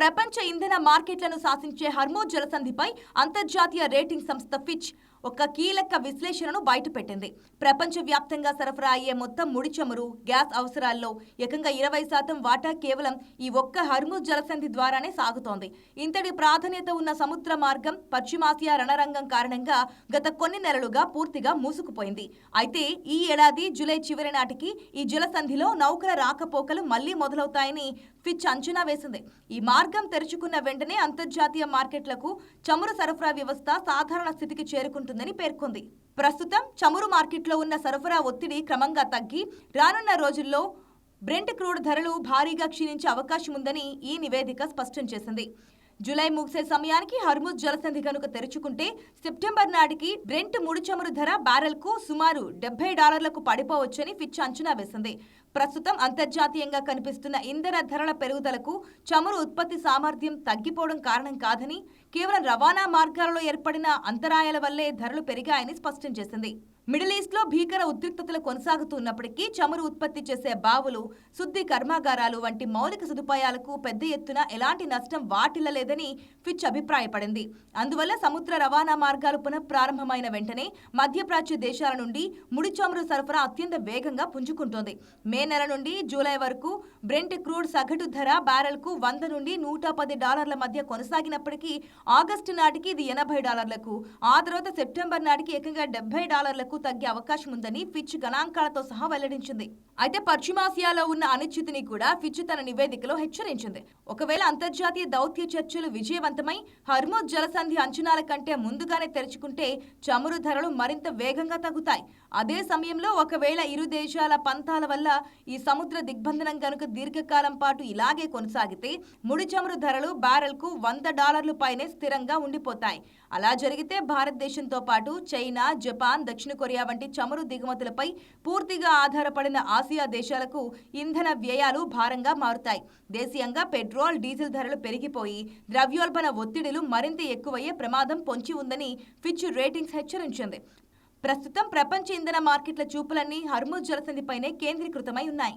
ప్రపంచ ఇంధన మార్కెట్లను శాసించే హార్మోజ్ జలసంధిపై అంతర్జాతీయ రేటింగ్ సంస్థ ఫిచ్ ఒక కీలక విశ్లేషణను బయటపెట్టింది. ప్రపంచవ్యాప్తంగా సరఫరా అయ్యే మొత్తం ముడి చమురు, గ్యాస్ అవసరాల్లో ఏకంగా 20% వాటా కేవలం ఈ ఒక్క హార్మూజ్ జలసంధి ద్వారానే సాగుతోంది. ఇంతటి ప్రాధాన్యత ఉన్న సముద్ర మార్గం పశ్చిమాసియా రణరంగం కారణంగా గత కొన్ని నెలలుగా పూర్తిగా మూసుకుపోయింది. అయితే ఈ ఏడాది జూలై చివరి నాటికి ఈ జలసంధిలో నౌకల రాకపోకలు మళ్లీ మొదలవుతాయని ఫిచ్ అంచనా వేసింది. ఈ మార్గం తెరుచుకున్న వెంటనే అంతర్జాతీయ మార్కెట్లకు చమురు సరఫరా వ్యవస్థ సాధారణ స్థితికి చేరుకుంటుందని పేర్కొంది. ప్రస్తుతం చమురు మార్కెట్లో ఉన్న సరఫరా ఒత్తిడి క్రమంగా తగ్గి రానున్న రోజుల్లో బ్రెంట్ క్రూడ్ ధరలు భారీగా క్షీణించే అవకాశం ఉందని ఈ నివేదిక స్పష్టం చేసింది. జూలై ముగిసే సమయానికి హార్మూజ్ జలసంధి కనుక తెరుచుకుంటే సెప్టెంబర్ నాటికి బ్రెంట్ ముడి చమురు ధర బ్యారెల్కు సుమారు $70కు పడిపోవచ్చని ఫిచ్ అంచనా వేసింది. ప్రస్తుతం అంతర్జాతీయంగా కనిపిస్తున్న ఇంధన ధరల పెరుగుదలకు చమురు ఉత్పత్తి సామర్థ్యం తగ్గిపోవడం కారణం కాదని, కేవలం రవాణా మార్గాలలో ఏర్పడిన అంతరాయాల వల్లే ధరలు పెరిగాయని స్పష్టం చేసింది. మిడిల్ ఈస్ట్ లో భీకర ఉద్రిక్తతలు కొనసాగుతున్నప్పటికీ చమురు ఉత్పత్తి చేసే బావులు, శుద్ధి కర్మాగారాలు వంటి మౌలిక సదుపాయాలకు పెద్ద ఎత్తున ఎలాంటి నష్టం వాటిల్లలేదని ఫిచ్ అభిప్రాయపడింది. అందువల్ల సముద్ర రవాణా మార్గాలు పునఃప్రారంభమైన వెంటనే మధ్యప్రాచ్య దేశాల నుండి ముడి చమురు సరఫరా అత్యంత వేగంగా పుంజుకుంటోంది. మే నెల నుండి జూలై వరకు బ్రెంట్ క్రూడ్ సగటు ధర బ్యారెల్కు $100 నుండి $110 మధ్య కొనసాగినప్పటికీ ఆగస్టు నాటికి ఇది $80లకు, ఆ తర్వాత సెప్టెంబర్ నాటికి ఏకంగా $70లకు తగ్గే అవకాశం ఉందని ఫిచ్ గణాంకాలతో సహా వెల్లడించింది. అయితే పశ్చిమాసియాలో ఉన్న అనిశ్చితిని కూడా ఫిచ్ తన నివేదికలో హెచ్చరించింది. ఒకవేళ అంతర్జాతీయ దౌత్య చర్చలు విజయవంతమై హార్మూజ్ జలసంధి అంచనాల కంటే ముందుగానే తెరుచుకుంటే చమురు ధరలు మరింత వేగంగా తగ్గుతాయి. అదే సమయంలో ఒకవేళ ఇరు దేశాల పంతాల వల్ల ఈ సముద్ర దిగ్బంధనం కనుక దీర్ఘకాలం పాటు ఇలాగే కొనసాగితే ముడి చమురు ధరలు బ్యారెల్కు $100 పైనే స్థిరంగా ఉండిపోతాయి. అలా జరిగితే భారతదేశంతో పాటు చైనా, జపాన్, దక్షిణ కొరియా వంటి చమురు దిగుమతులపై పూర్తిగా ఆధారపడిన ఆసియా దేశాలకు ఇంధన వ్యయాలు భారంగా మారుతాయి. దేశీయంగా పెట్రోల్, డీజిల్ ధరలు పెరిగిపోయి ద్రవ్యోల్బణ ఒత్తిడిలు మరింత ఎక్కువయ్యే ప్రమాదం పొంచి ఉందని ఫిచ్ రేటింగ్స్ హెచ్చరించింది. ప్రస్తుతం ప్రపంచ ఇంధన మార్కెట్ల చూపులన్నీ హార్మూజ్ జలసంధిపైనే కేంద్రీకృతమై ఉన్నాయి.